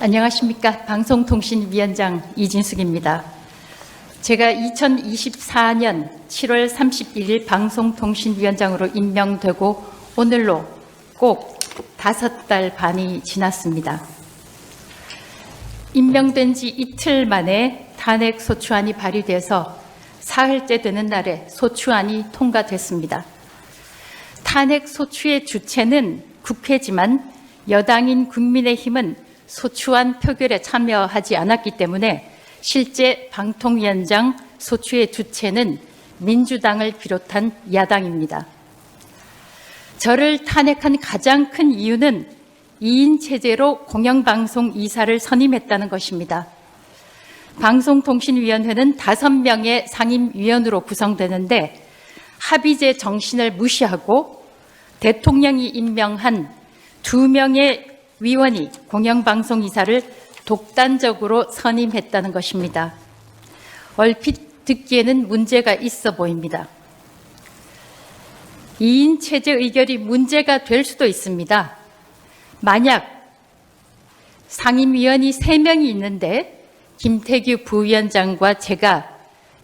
안녕하십니까. 방송통신위원장 이진숙입니다. 제가 2024년 7월 31일 방송통신위원장으로 임명되고 오늘로 꼭 5달 반이 지났습니다. 임명된 지 이틀 만에 탄핵소추안이 발의돼서 사흘째 되는 날에 소추안이 통과됐습니다. 탄핵소추의 주체는 국회지만 여당인 국민의힘은 소추안 표결에 참여하지 않았기 때문에 실제 방통위원장 소추의 주체는 민주당을 비롯한 야당입니다. 저를 탄핵한 가장 큰 이유는 2인 체제로 공영방송 이사를 선임했다는 것입니다. 방송통신위원회는 5명의 상임위원으로 구성되는데 합의제 정신을 무시하고 대통령이 임명한 2명의 위원이 공영방송 이사를 독단적으로 선임했다는 것입니다. 얼핏 듣기에는 문제가 있어 보입니다. 2인 체제 의결이 문제가 될 수도 있습니다. 만약 상임위원이 3명이 있는데 김태규 부위원장과 제가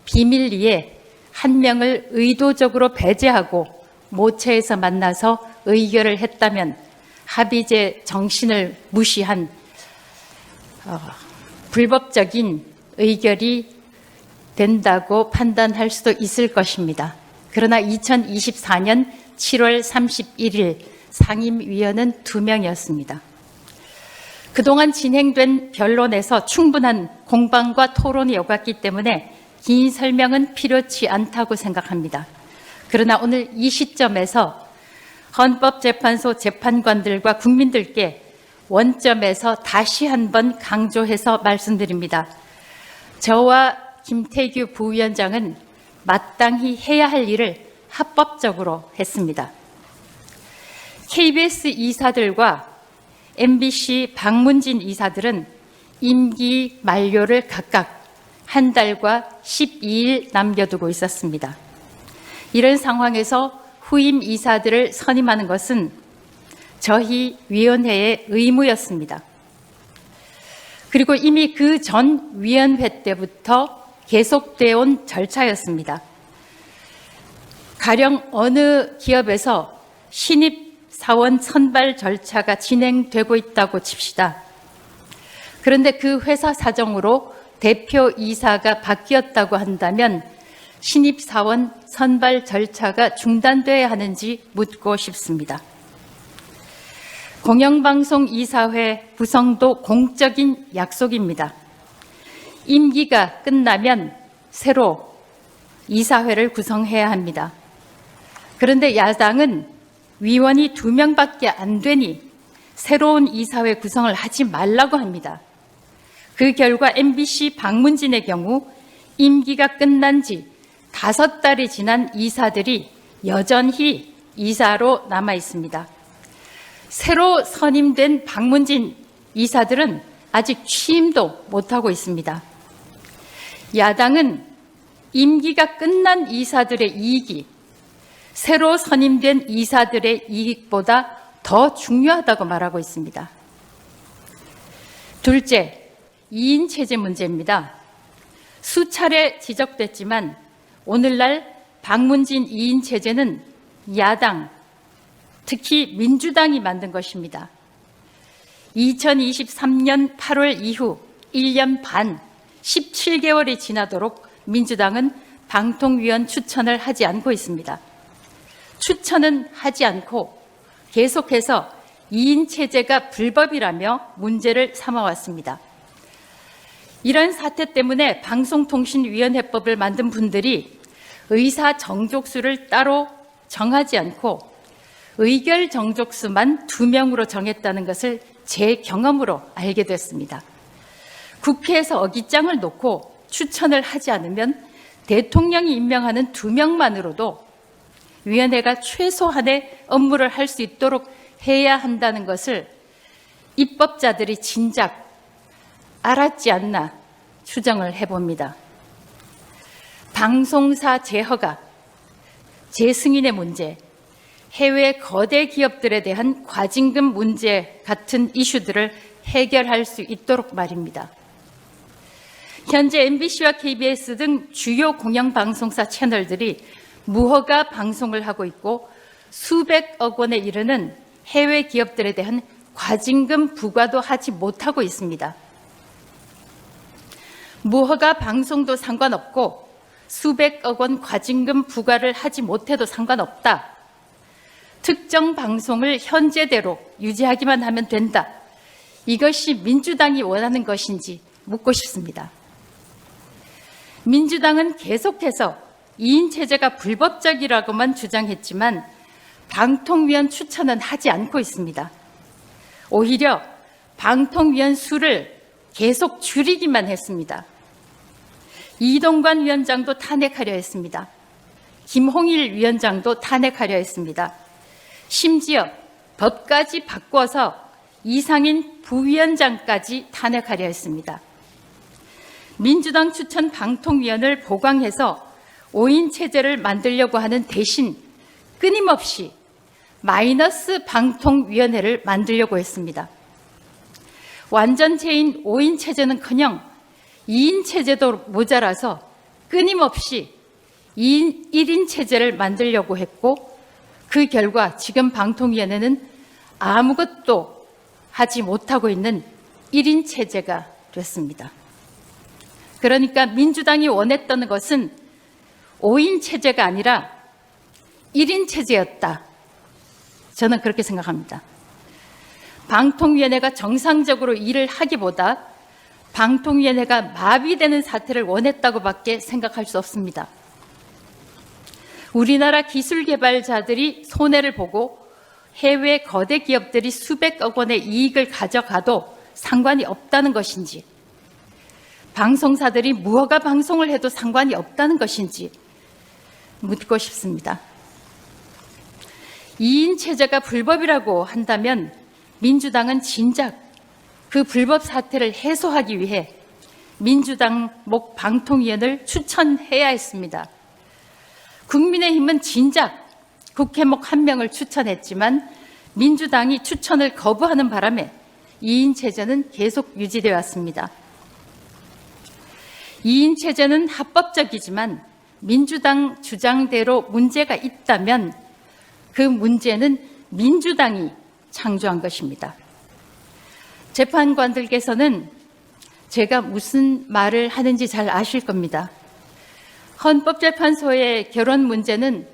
비밀리에 1명을 의도적으로 배제하고 모처에서 만나서 의결을 했다면 합의제 정신을 무시한 불법적인 의결이 된다고 판단할 수도 있을 것입니다. 그러나 2024년 7월 31일 상임위원은 2명이었습니다. 그동안 진행된 변론에서 충분한 공방과 토론이 오갔기 때문에 긴 설명은 필요치 않다고 생각합니다. 그러나 오늘 이 시점에서 헌법재판소 재판관들과 국민들께 원점에서 다시 한번 강조해서 말씀드립니다. 저와 김태규 부위원장은 마땅히 해야 할 일을 합법적으로 했습니다. KBS 이사들과 MBC 박문진 이사들은 임기 만료를 각각 1달과 12일 남겨두고 있었습니다. 이런 상황에서 후임 이사들을 선임하는 것은 저희 위원회의 의무였습니다. 그리고 이미 그 전 위원회 때부터 계속되어 온 절차였습니다. 가령 어느 기업에서 신입 사원 선발 절차가 진행되고 있다고 칩시다. 그런데 그 회사 사정으로 대표 이사가 바뀌었다고 한다면 신입 사원 선발 절차가 중단돼야 하는지 묻고 싶습니다. 공영방송 이사회 구성도 공적인 약속입니다. 임기가 끝나면 새로 이사회를 구성해야 합니다. 그런데 야당은 위원이 2명밖에 안 되니 새로운 이사회 구성을 하지 말라고 합니다. 그 결과 MBC 박문진의 경우 임기가 끝난 지 5달이 지난 이사들이 여전히 이사로 남아 있습니다. 새로 선임된 박문진 이사들은 아직 취임도 못하고 있습니다. 야당은 임기가 끝난 이사들의 이익이 새로 선임된 이사들의 이익보다 더 중요하다고 말하고 있습니다. 둘째, 2인 체제 문제입니다. 수차례 지적됐지만 오늘날 박문진 2인 체제는 야당, 특히 민주당이 만든 것입니다. 2023년 8월 이후 1년 반, 17개월이 지나도록 민주당은 방통위원 추천을 하지 않고 있습니다. 추천은 하지 않고 계속해서 2인 체제가 불법이라며 문제를 삼아왔습니다. 이런 사태 때문에 방송통신위원회법을 만든 분들이 의사 정족수를 따로 정하지 않고 의결 정족수만 2명으로 정했다는 것을 제 경험으로 알게 됐습니다. 국회에서 어깃장을 놓고 추천을 하지 않으면 대통령이 임명하는 2명만으로도 위원회가 최소한의 업무를 할 수 있도록 해야 한다는 것을 입법자들이 진작 알았지 않나 추정을 해봅니다. 방송사 재허가, 재승인의 문제, 해외 거대 기업들에 대한 과징금 문제 같은 이슈들을 해결할 수 있도록 말입니다. 현재 MBC와 KBS 등 주요 공영방송사 채널들이 무허가 방송을 하고 있고 수백억 원에 이르는 해외 기업들에 대한 과징금 부과도 하지 못하고 있습니다. 무허가 방송도 상관없고 수백억 원 과징금 부과를 하지 못해도 상관없다. 특정 방송을 현재대로 유지하기만 하면 된다. 이것이 민주당이 원하는 것인지 묻고 싶습니다. 민주당은 계속해서 2인 체제가 불법적이라고만 주장했지만 방통위원 추천은 하지 않고 있습니다. 오히려 방통위원 수를 계속 줄이기만 했습니다. 이동관 위원장도 탄핵하려 했습니다. 김홍일 위원장도 탄핵하려 했습니다. 심지어 법까지 바꿔서 이상인 부위원장까지 탄핵하려 했습니다. 민주당 추천 방통위원을 보강해서 5인 체제를 만들려고 하는 대신 끊임없이 마이너스 방통위원회를 만들려고 했습니다. 완전체인 5인 체제는커녕 2인 체제도 모자라서 끊임없이 1인 체제를 만들려고 했고 그 결과 지금 방통위원회는 아무것도 하지 못하고 있는 1인 체제가 됐습니다. 그러니까 민주당이 원했던 것은 5인 체제가 아니라 1인 체제였다. 저는 그렇게 생각합니다. 방통위원회가 정상적으로 일을 하기보다 방통위원회가 마비되는 사태를 원했다고밖에 생각할 수 없습니다. 우리나라 기술개발자들이 손해를 보고 해외 거대 기업들이 수백억 원의 이익을 가져가도 상관이 없다는 것인지, 방송사들이 무허가 방송을 해도 상관이 없다는 것인지 묻고 싶습니다. 2인 체제가 불법이라고 한다면 민주당은 진작 그 불법 사태를 해소하기 위해 민주당 목 방통위원을 추천해야 했습니다. 국민의힘은 진작 국회목 1명을 추천했지만 민주당이 추천을 거부하는 바람에 2인 체제는 계속 유지되어 왔습니다. 2인 체제는 합법적이지만 민주당 주장대로 문제가 있다면 그 문제는 민주당이 창조한 것입니다. 재판관들께서는 제가 무슨 말을 하는지 잘 아실 겁니다. 헌법재판소의 결혼 문제는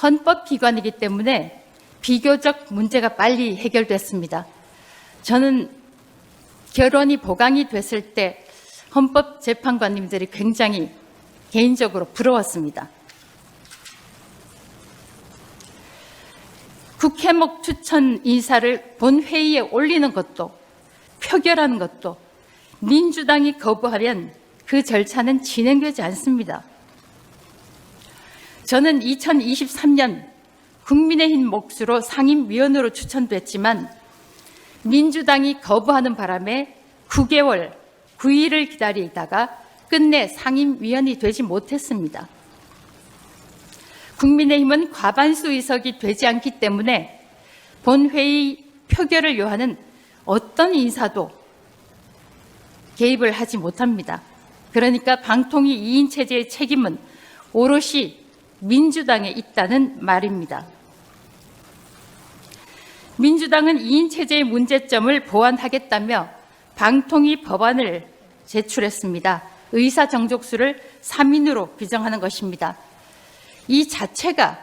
헌법기관이기 때문에 비교적 문제가 빨리 해결됐습니다. 저는 결혼이 보강이 됐을 때 헌법재판관님들이 굉장히 개인적으로 부러웠습니다. 국회목 추천 인사를 본회의에 올리는 것도 표결하는 것도 민주당이 거부하면 그 절차는 진행되지 않습니다. 저는 2023년 국민의힘 몫으로 상임위원으로 추천됐지만 민주당이 거부하는 바람에 9개월, 9일을 기다리다가 끝내 상임위원이 되지 못했습니다. 국민의힘은 과반수 의석이 되지 않기 때문에 본회의 표결을 요하는 어떤 인사도 개입을 하지 못합니다. 그러니까 방통위 2인 체제의 책임은 오롯이 민주당에 있다는 말입니다. 민주당은 2인 체제의 문제점을 보완하겠다며 방통위 법안을 제출했습니다. 의사 정족수를 3인으로 규정하는 것입니다. 이 자체가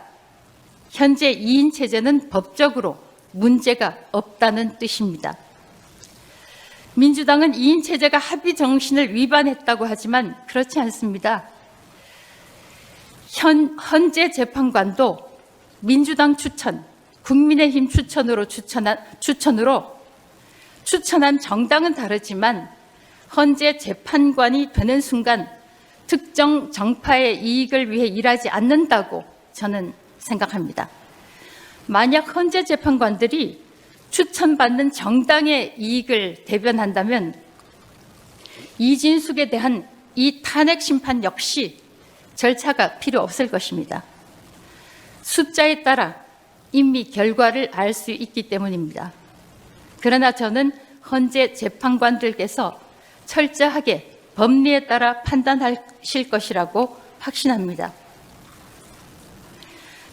현재 2인 체제는 법적으로 문제가 없다는 뜻입니다. 민주당은 2인 체제가 합의 정신을 위반했다고 하지만 그렇지 않습니다. 헌재 재판관도 민주당 추천, 국민의힘 추천으로 추천한 정당은 다르지만 헌재 재판관이 되는 순간 특정 정파의 이익을 위해 일하지 않는다고 저는 생각합니다. 만약 헌재 재판관들이 추천받는 정당의 이익을 대변한다면 이진숙에 대한 이 탄핵 심판 역시 절차가 필요 없을 것입니다. 숫자에 따라 이미 결과를 알 수 있기 때문입니다. 그러나 저는 헌재 재판관들께서 철저하게 법리에 따라 판단하실 것이라고 확신합니다.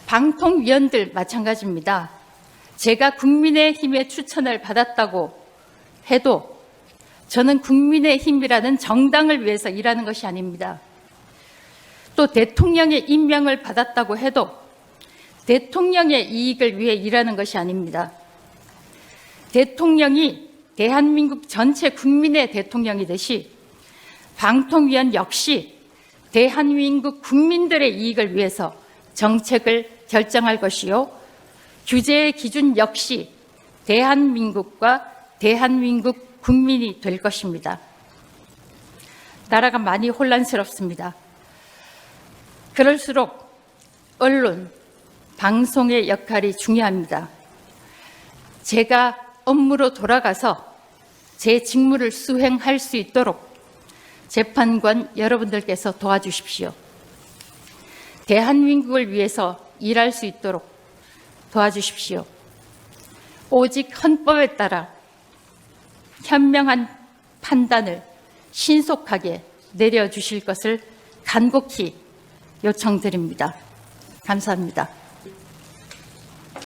방통위원들 마찬가지입니다. 제가 국민의힘의 추천을 받았다고 해도 저는 국민의힘이라는 정당을 위해서 일하는 것이 아닙니다. 또 대통령의 임명을 받았다고 해도 대통령의 이익을 위해 일하는 것이 아닙니다. 대통령이 대한민국 전체 국민의 대통령이듯이 방통위원 역시 대한민국 국민들의 이익을 위해서 정책을 결정할 것이요, 규제의 기준 역시 대한민국과 대한민국 국민이 될 것입니다. 나라가 많이 혼란스럽습니다. 그럴수록 언론, 방송의 역할이 중요합니다. 제가 업무로 돌아가서 제 직무를 수행할 수 있도록 재판관 여러분들께서 도와주십시오. 대한민국을 위해서 일할 수 있도록 도와주십시오. 오직 헌법에 따라 현명한 판단을 신속하게 내려주실 것을 간곡히 요청드립니다. 감사합니다.